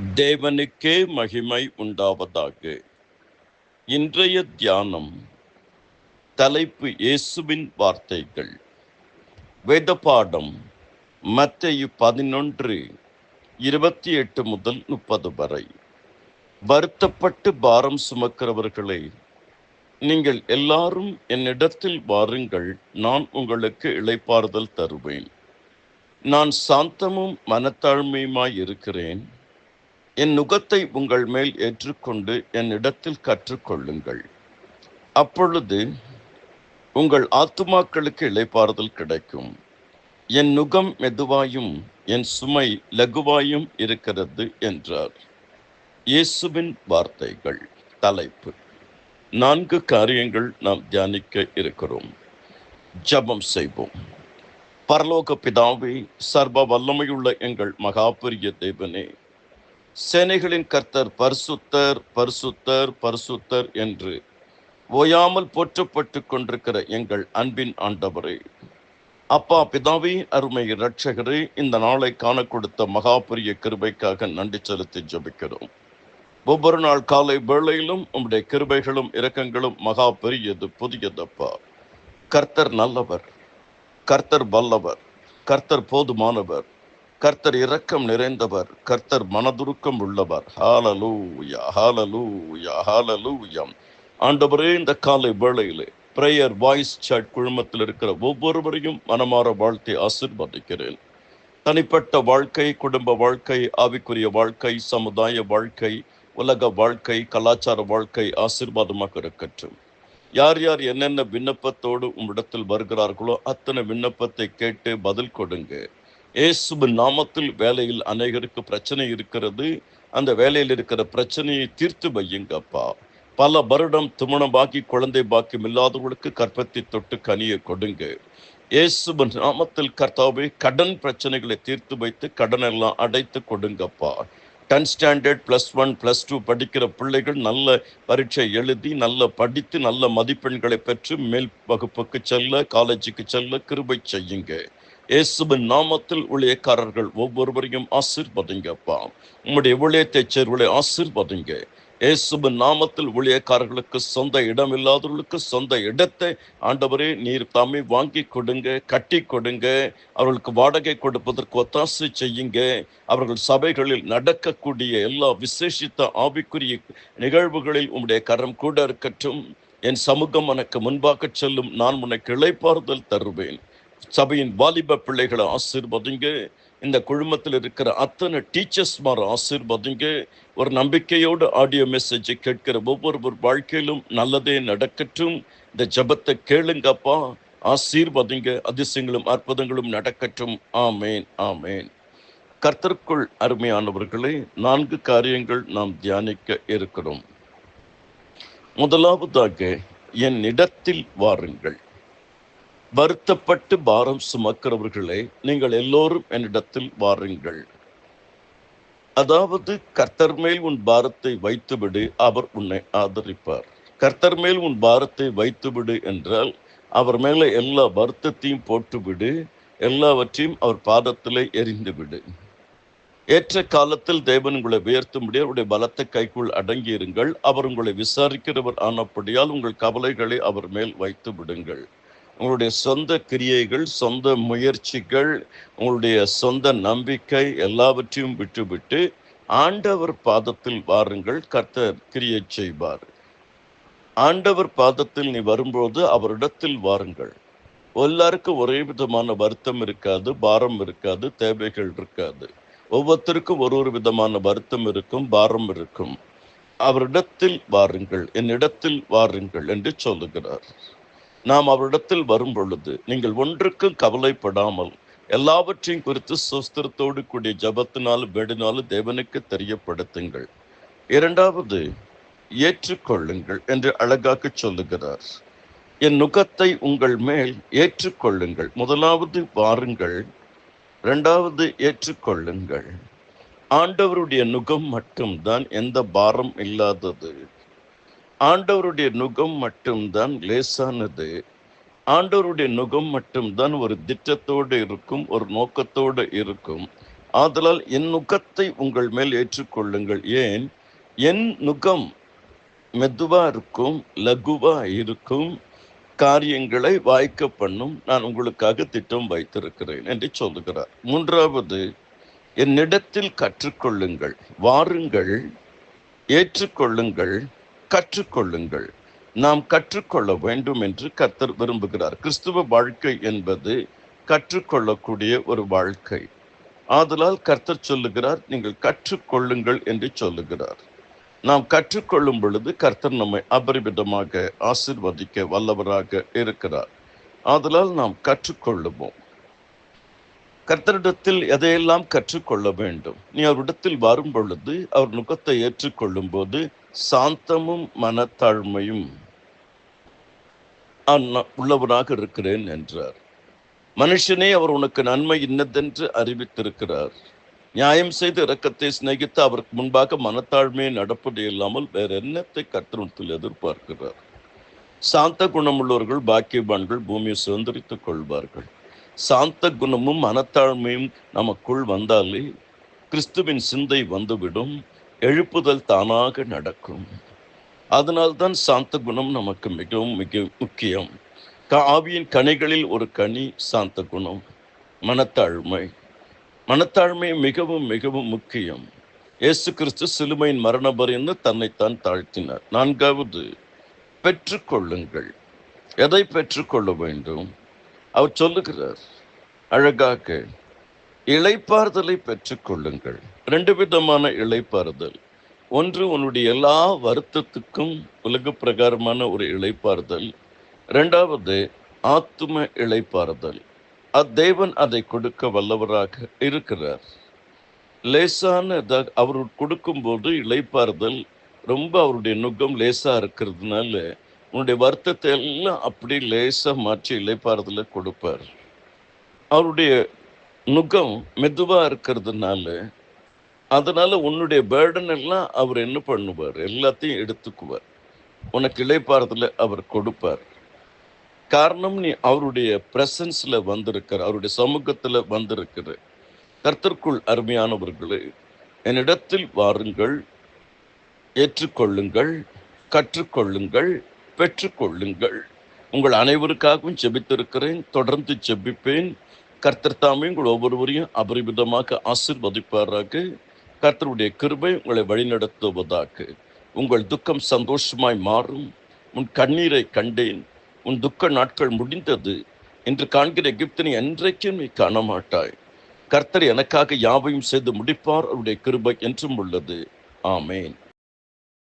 தேவனுக்கே மகிமை உண்டாவதாக. இன்றைய தியானம் தலைப்பு இயேசுவின் வார்த்தைகள். வேத பாடம் மத்தேயு 11:28 முதல் 30 வரை. வருத்தப்பட்டு பாரம் சுமக்கிறவர்களே, நீங்கள் எல்லாரும் என்னிடத்தில் வாருங்கள், நான் உங்களுக்கு இளைப்பாறுதல் தருவேன். நான் சாந்தமும் மனத்தாழ்மையுமாய் இருக்கிறேன். என் நுகத்தை உங்கள் மேல் ஏற்றுக்கொண்டு என்னிடத்தில் கற்றுக்கொள்ளுங்கள். அப்பொழுது உங்கள் ஆத்துமாக்களுக்கு இளைப்பாறுதல் கிடைக்கும். என் நுகம் மெதுவாயும் என் சுமை லகுவாயும் இருக்கிறது என்றார். இயேசுவின் வார்த்தைகள். தலைப்பு: 4 காரியங்கள் நாம் தியானிக்க இருக்கிறோம். ஜெபம் செய்வோம். பரலோக பிதாவே, சர்வ வல்லமையுள்ள எங்கள் மகாபெரிய தேவனே, சேனைகளின் கர்த்தர் பரிசுத்தர் பரிசுத்தர் பரிசுத்தர் என்று ஓயாமல் போற்றப்பட்டு கொண்டிருக்கிற எங்கள் அன்பின் ஆண்டவரே, அப்பா பிதாவே, அருமை இரட்சகரே, இந்த நாளை காண கொடுத்த மகாபெரிய கிருபைக்காக நன்றி செலுத்தி ஜெபிக்கிறோம். ஒவ்வொரு நாள் காலை வேளையிலும் உம்முடைய கிருபைகளும் இரக்கங்களும் மகா பெரியது, புதியதப்பா. கர்த்தர் நல்லவர், கர்த்தர் வல்லவர், கர்த்தர் போதுமானவர், கர்த்தர் இரக்கம் நிறைந்தவர், கர்த்தர் மனதுருக்கம் உள்ளவர். ஹalleluya, ஹalleluya, ஹalleluya. ஆண்டவரே, இந்த காலை வேளையிலே பிரேயர் வாய்ஸ் சாட் குழுமத்தில் இருக்கிற ஒவ்வொருவரையும் மனமாற வாழ்த்தி ஆசீர்வதிக்கிறேன். தனிப்பட்ட வாழ்க்கை, குடும்ப வாழ்க்கை, ஆவிக்குரிய வாழ்க்கை, சமுதாய வாழ்க்கை, உலக வாழ்க்கை, கலாச்சார வாழ்க்கை ஆசீர்வாதமாக இருக்கட்டும். யார் யார் என்னென்ன விண்ணப்பத்தோடு உம்மிடத்தில் வருகிறார்களோ அத்தனை விண்ணப்பத்தை கேட்டு பதில் கொடுங்க. இயேசுவின் நாமத்தில் வேலையில் அநேகருக்கு பிரச்சனை இருக்கிறது. அந்த வேலையில் இருக்கிற பிரச்சனையை தீர்த்து வையுங்கப்பா. பல வருடம் திருமணமாகி குழந்தை பாக்கியம் இல்லாதவர்களுக்கு கற்பத்தை தொட்டு கனியை கொடுங்க. இயேசுவின் நாமத்தில் கர்த்தாவே, கடன் பிரச்சனைகளை தீர்த்து வைத்து கடன் எல்லாம் அடைத்து கொடுங்கப்பா. 10th ஸ்டாண்டர்ட் +1 +2 படிக்கிற பிள்ளைகள் நல்ல பரீட்சை எழுதி நல்ல படித்து நல்ல மதிப்பெண்களை பெற்று மேல் வகுப்புக்கு செல்ல, காலேஜுக்கு செல்ல கிருபை செய்யுங்க. இயேசுவின் நாமத்தில் ஊழியக்காரர்கள் ஒவ்வொருவரையும் ஆசீர்வதிங்கப்பா. உம்முடைய ஊழியத்தை சேர்வுகளை ஆசீர்வதிங்க. இயேசுவின் நாமத்தில் ஊழியக்காரர்களுக்கு சொந்த இடம் இல்லாதவர்களுக்கு சொந்த இடத்தை ஆண்டவரே நீர் தாமே வாங்கி கொடுங்க, கட்டி கொடுங்க. அவர்களுக்கு வாடகை கொடுப்பதற்கு ஒத்தாசை செய்யுங்க. அவர்கள் சபைகளில் நடக்கக்கூடிய எல்லா விசேஷித்த ஆவிக்குரிய நிகழ்வுகளில் உம்முடைய கரம் கூட இருக்கட்டும். என் சமூகம் உனக்கு முன்பாக செல்லும், நான் உனக்கு இளைப்பாறுதல் தருவேன். சபையின் வாலிப பிள்ளைகளை ஆசீர்வதிங்க. இந்த குழுமத்தில் இருக்கிற அத்தனை டீச்சர்ஸ்மாரை ஆசீர்வதிங்க. ஒரு நம்பிக்கையோடு ஆடியோ மெசேஜை கேட்கிற ஒவ்வொரு வாழ்க்கையிலும் நல்லதே நடக்கட்டும். இந்த ஜெபத்தை கேளுங்கப்பா, ஆசீர்வதிங்க. அதிசயங்களும் அற்புதங்களும் நடக்கட்டும். ஆமேன், ஆமேன். கர்த்தருக்குள் அருமையானவர்களே, 4 காரியங்கள் நாம் தியானிக்க இருக்கிறோம். முதலாவதாக, என் இடத்தில் வாருங்கள். வருத்தப்பட்டு பாரம் சுமக்கிறவர்களே, நீங்கள் எல்லோரும் என்னிடத்தில் வாருங்கள். அதாவது, கர்த்தர் மேல் உன் பாரத்தை வைத்துவிடு, அவர் உன்னை ஆதரிப்பார். கர்த்தர் மேல் உன் பாரத்தை வைத்துவிடு என்றால் அவர் மேல எல்லா வருத்தத்தையும் போட்டுவிடு, எல்லாவற்றையும் அவர் பாதத்திலே எரிந்து விடு. ஏற்ற காலத்தில் தேவன் உங்களை உயர்த்தும்படி அவருடைய பலத்தை கைக்குள் அடங்கியிருங்கள். அவர் உங்களை விசாரிக்கிறவர் ஆனபடியால் உங்கள் கவலைகளை அவர் மேல் வைத்து விடுங்கள். உங்களுடைய சொந்த கிரியைகள், சொந்த முயற்சிகள், உங்களுடைய சொந்த நம்பிக்கை எல்லாவற்றையும் விட்டுவிட்டு ஆண்டவர் பாதத்தில் வாருங்கள். கர்த்தர் கிரியை செய்வார். ஆண்டவர் பாதத்தில் நீ வரும்போது அவரிடத்தில் வாருங்கள். எல்லாருக்கும் ஒரே விதமான வருத்தம் இருக்காது, பாரம் இருக்காது, தேவைகள் இருக்காது. ஒவ்வொருத்தருக்கும் ஒரு விதமான வருத்தம் இருக்கும், பாரம் இருக்கும். அவரிடத்தில் வாருங்கள், என்னிடத்தில் வாருங்கள் என்று சொல்லுகிறார். நாம் அவரிடத்தில் வரும் பொழுது நீங்கள் ஒன்றுக்கும் கவலைப்படாமல் எல்லாவற்றையும் குறித்து சுஸ்திரத்தோடு கூடிய ஜபத்தினாலும் வேடினாலும் தேவனுக்கு தெரியப்படுத்துங்கள். இரண்டாவது, ஏற்றுக்கொள்ளுங்கள் என்று அழகாக சொல்லுகிறார். என் நுகத்தை உங்கள் மேல் ஏற்றுக்கொள்ளுங்கள். முதலாவது வாருங்கள், இரண்டாவது ஏற்றுக்கொள்ளுங்கள். ஆண்டவருடைய நுகம் மட்டும்தான் எந்த பாரம் இல்லாதது. ஆண்டவருடைய நுகம் மட்டும்தான் லேசானது. ஆண்டவருடைய நுகம் மட்டும்தான் ஒரு திட்டத்தோடு இருக்கும், ஒரு நோக்கத்தோடு இருக்கும். ஆதலால் என் நுகத்தை உங்கள் மேல் ஏற்றுக்கொள்ளுங்கள். ஏன்? என் நுகம் மெதுவா இருக்கும், லகுவா இருக்கும், காரியங்களை வாய்க்க பண்ணும். நான் உங்களுக்காக திட்டம் வைத்திருக்கிறேன் என்று சொல்லுகிறார். மூன்றாவது, என்னிடத்தில் கற்றுக்கொள்ளுங்கள், வாருங்கள், ஏற்றுக்கொள்ளுங்கள், கற்றுக்கொள்ளுங்கள். நாம் கற்றுக்கொள்ள வேண்டும் என்று கர்த்தர் விரும்புகிறார். கிறிஸ்துவ வாழ்க்கை என்பது கற்றுக்கொள்ளக்கூடிய ஒரு வாழ்க்கை. ஆதலால் கர்த்தர் சொல்லுகிறார், நீங்கள் கற்றுக்கொள்ளுங்கள் என்று சொல்லுகிறார். நாம் கற்றுக்கொள்ளும் பொழுது கர்த்தர் நம்மை அபரிமிதமாக ஆசீர்வதிக்க வல்லவராக இருக்கிறார். ஆதலால் நாம் கற்றுக்கொள்ளுவோம். கர்த்தரிடத்தில் எதையெல்லாம் கற்றுக்கொள்ள வேண்டும்? நீ அவரிடத்தில் வரும் பொழுது அவர் நுகத்தை ஏற்றுக்கொள்ளும் போது சாந்தமும் மனத்தாழ்மையும் உள்ளவராக இருக்கிறேன் என்றார். மனுஷனே அவர் உனக்கு நன்மை இன்னதென்று அறிவித்திருக்கிறார். நியாயம் செய்து இரக்கத்தை சிநேகித்து அவருக்கு முன்பாக மனத்தாழ்மையை நடப்பது இல்லாமல் வேற என்னத்தை கர்த்தரிடத்தில் எதிர்பார்க்கிறார்? சாந்த குணமுள்ளவர்கள் பாக்கியவான்கள் பூமியை சுதந்திரித்துக் கொள்வார்கள். சாந்த குணமும் மனத்தாழ்மையும் நமக்குள் வந்தாலே கிறிஸ்துவின் சிந்தை வந்துவிடும், எழுப்புதல் தானாக நடக்கும். அதனால்தான் சாந்த குணம் நமக்கு மிகவும் மிக முக்கியம். ஆவியின் கனிகளில் ஒரு கனி சாந்த குணம், மனத்தாழ்மை. மனத்தாழ்மை மிகவும் மிகவும் முக்கியம். இயேசு கிறிஸ்து சிலுவையின் மரண பரியந்து தன்னைத்தான் தாழ்த்தினார். நான்காவது, பெற்றுக்கொள்ளுங்கள். எதை பெற்றுக்கொள்ள வேண்டும்? அவர் சொல்லுகிறார் அழகாக, இளைப்பாறுதலை பெற்றுக்கொள்ளுங்கள். 2 விதமான இளைப்பாறுதல். ஒன்று, உன்னுடைய எல்லா வருத்தத்துக்கும் உலக பிரகாரமான ஒரு இளைப்பாறுதல். 2வது, ஆத்தும இளைப்பாறுதல். தேவன் அதை கொடுக்க வல்லவராக இருக்கிறார். லேசான அவர் கொடுக்கும்போது இளைப்பாறுதல் ரொம்ப, அவருடைய நுகம் லேசா இருக்கிறதுனால உன்னுடைய வருத்தத்தை எல்லாம் அப்படி லேசா மாற்றி இளைப்பாறுதலை கொடுப்பார். அவருடைய நுகம் மெதுவா இருக்கிறதுனால, அதனால உன்னுடைய பேர்டன் எல்லாம் அவர் என்ன பண்ணுவார்? எல்லாத்தையும் எடுத்துக்குவார். உனக்கு இளைப்பாறுதலை அவர் கொடுப்பார். காரணம், நீ அவருடைய பிரசன்ஸ்ல வந்திருக்கிற, அவருடைய சமூகத்துல வந்திருக்கிற. கர்த்தருக்குள் அருமையானவர்களே, என்னிடத்தில் வாருங்கள், ஏற்றுக்கொள்ளுங்கள், கற்றுக்கொள்ளுங்கள், பெற்றுக்கொள்ளுங்கள். உங்கள் அனைவருக்காகவும் ஜெபித்திருக்கிறேன், தொடர்ந்து ஜெபிப்பேன். கர்த்தர் தாமே உங்கள் ஒவ்வொருவரையும் அபரிமிதமாக ஆசீர்வதிப்பாராக. கர்த்தருடைய கிருபை உங்களை வழிநடத்துவதாக. உங்கள் துக்கம் சந்தோஷமாய் மாறும். உன் கண்ணீரை கண்டேன், உன் துக்க நாட்கள் முடிந்தது. இன்று காண்கிற எகிப்தினை என்றைக்கும் நீ காண மாட்டாய். கர்த்தர் எனக்காக யாவையும் செய்து முடிப்பார். அவருடைய கிருபை என்றும் உள்ளது. ஆமேன்.